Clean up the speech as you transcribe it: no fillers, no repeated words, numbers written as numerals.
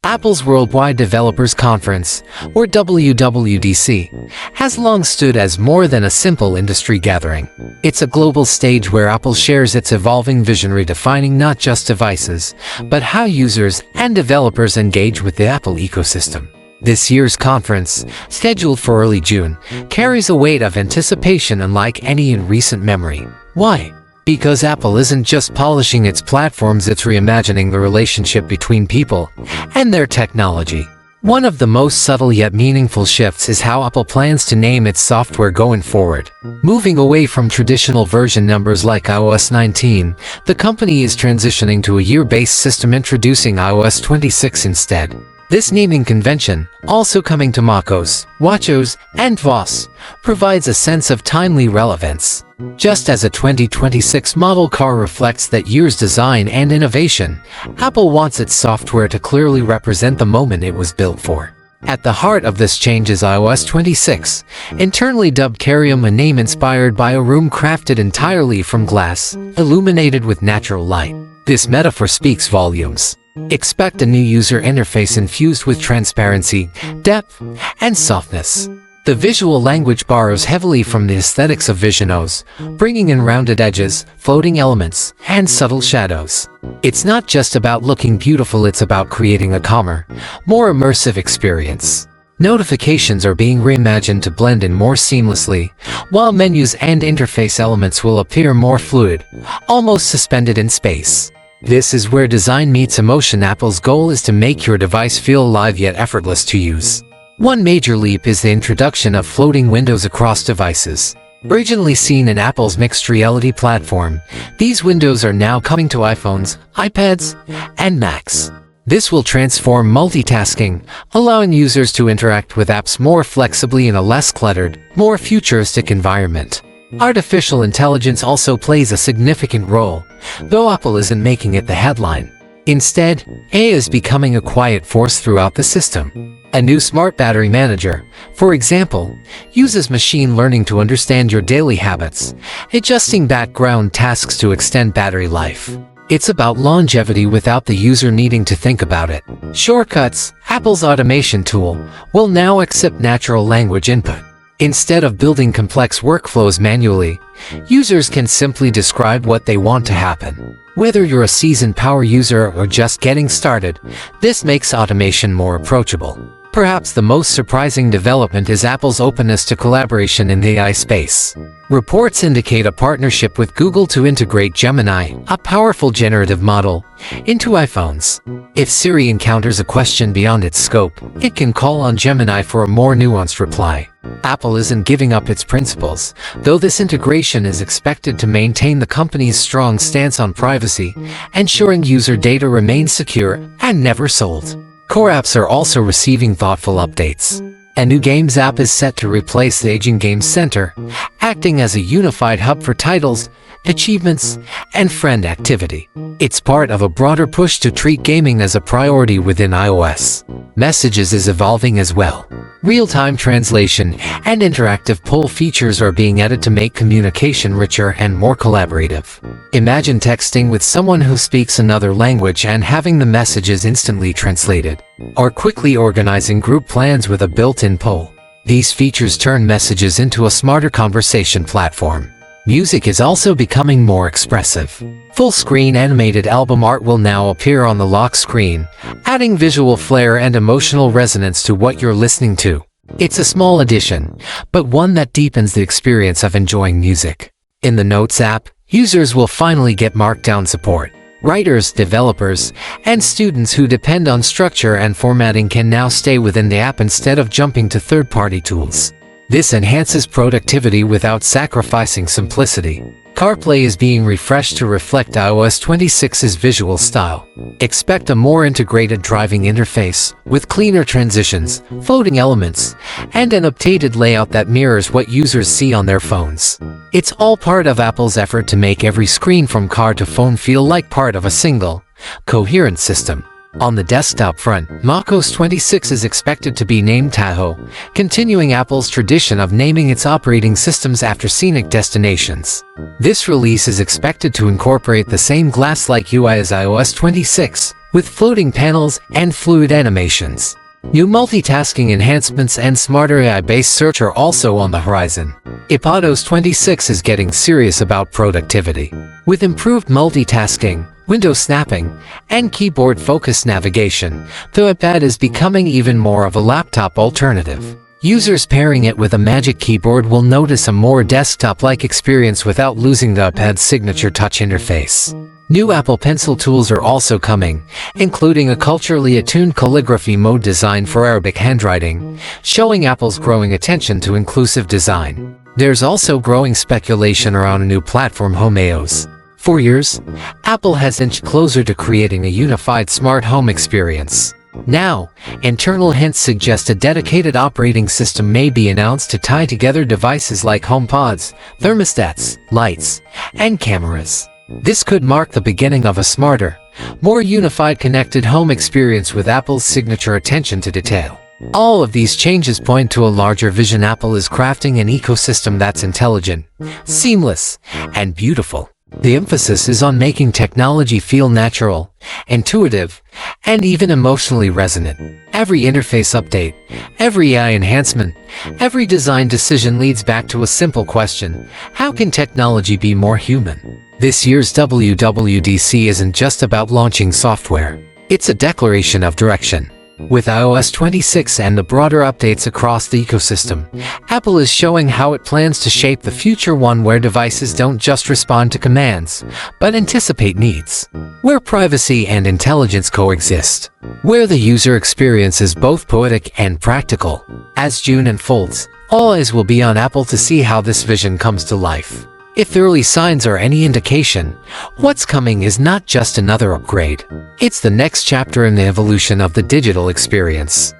Apple's Worldwide Developers Conference, or WWDC, has long stood as more than a simple industry gathering. It's a global stage where Apple shares its evolving vision, redefining not just devices, but how users and developers engage with the Apple ecosystem. This year's conference, scheduled for early June, carries a weight of anticipation unlike any in recent memory. Why? Because Apple isn't just polishing its platforms, it's reimagining the relationship between people and their technology. One of the most subtle yet meaningful shifts is how Apple plans to name its software going forward. Moving away from traditional version numbers like iOS 19, the company is transitioning to a year-based system, introducing iOS 26 instead. This naming convention, also coming to macOS, watchOS, and tvOS, provides a sense of timely relevance. Just as a 2026 model car reflects that year's design and innovation, Apple wants its software to clearly represent the moment it was built for. At the heart of this change is iOS 26, internally dubbed Carium, a name inspired by a room crafted entirely from glass, illuminated with natural light. This metaphor speaks volumes. Expect a new user interface infused with transparency, depth, and softness. The visual language borrows heavily from the aesthetics of VisionOS, bringing in rounded edges, floating elements, and subtle shadows. It's not just about looking beautiful, it's about creating a calmer, more immersive experience. Notifications are being reimagined to blend in more seamlessly, while menus and interface elements will appear more fluid, almost suspended in space. This is where design meets emotion. Apple's goal is to make your device feel alive yet effortless to use. One major leap is the introduction of floating windows across devices. Originally seen in Apple's mixed reality platform, these windows are now coming to iPhones, iPads, and Macs. This will transform multitasking, allowing users to interact with apps more flexibly in a less cluttered, more futuristic environment. Artificial intelligence also plays a significant role, though Apple isn't making it the headline. Instead, AI is becoming a quiet force throughout the system. A new smart battery manager, for example, uses machine learning to understand your daily habits, adjusting background tasks to extend battery life. It's about longevity without the user needing to think about it. Shortcuts, Apple's automation tool, will now accept natural language input. Instead of building complex workflows manually, users can simply describe what they want to happen. Whether you're a seasoned power user or just getting started, this makes automation more approachable. Perhaps the most surprising development is Apple's openness to collaboration in the AI space. Reports indicate a partnership with Google to integrate Gemini, a powerful generative model, into iPhones. If Siri encounters a question beyond its scope, it can call on Gemini for a more nuanced reply. Apple isn't giving up its principles, though this integration is expected to maintain the company's strong stance on privacy, ensuring user data remains secure and never sold. Core apps are also receiving thoughtful updates. A new Games app is set to replace the aging Games Center, acting as a unified hub for titles, achievements, and friend activity. It's part of a broader push to treat gaming as a priority within iOS. Messages is evolving as well. Real-time translation and interactive poll features are being added to make communication richer and more collaborative. Imagine texting with someone who speaks another language and having the messages instantly translated, or quickly organizing group plans with a built-in poll. These features turn messages into a smarter conversation platform. Music is also becoming more expressive. Full-screen animated album art will now appear on the lock screen, adding visual flair and emotional resonance to what you're listening to. It's a small addition, but one that deepens the experience of enjoying music. In the Notes app, users will finally get Markdown support. Writers, developers, and students who depend on structure and formatting can now stay within the app instead of jumping to third-party tools. This enhances productivity without sacrificing simplicity. CarPlay is being refreshed to reflect iOS 26's visual style. Expect a more integrated driving interface, with cleaner transitions, floating elements, and an updated layout that mirrors what users see on their phones. It's all part of Apple's effort to make every screen from car to phone feel like part of a single, coherent system. On the desktop front, macOS 26 is expected to be named Tahoe, continuing Apple's tradition of naming its operating systems after scenic destinations. This release is expected to incorporate the same glass-like UI as iOS 26, with floating panels and fluid animations. New multitasking enhancements and smarter AI-based search are also on the horizon. iPadOS 26 is getting serious about productivity. With improved multitasking, window snapping, and keyboard-focused navigation, the iPad is becoming even more of a laptop alternative. Users pairing it with a Magic Keyboard will notice a more desktop-like experience without losing the iPad's signature touch interface. New Apple Pencil tools are also coming, including a culturally attuned calligraphy mode designed for Arabic handwriting, showing Apple's growing attention to inclusive design. There's also growing speculation around a new platform, HomeOS. For years, Apple has inched closer to creating a unified smart home experience. Now, internal hints suggest a dedicated operating system may be announced to tie together devices like HomePods, thermostats, lights, and cameras. This could mark the beginning of a smarter, more unified connected home experience with Apple's signature attention to detail. All of these changes point to a larger vision. Apple is crafting an ecosystem that's intelligent, seamless, and beautiful. The emphasis is on making technology feel natural, intuitive, and even emotionally resonant. Every interface update, every AI enhancement, every design decision leads back to a simple question: how can technology be more human? This year's WWDC isn't just about launching software. It's a declaration of direction. With iOS 26 and the broader updates across the ecosystem, Apple is showing how it plans to shape the future, one where devices don't just respond to commands, but anticipate needs. Where privacy and intelligence coexist. Where the user experience is both poetic and practical. As June unfolds, all eyes will be on Apple to see how this vision comes to life. If the early signs are any indication, what's coming is not just another upgrade. It's the next chapter in the evolution of the digital experience.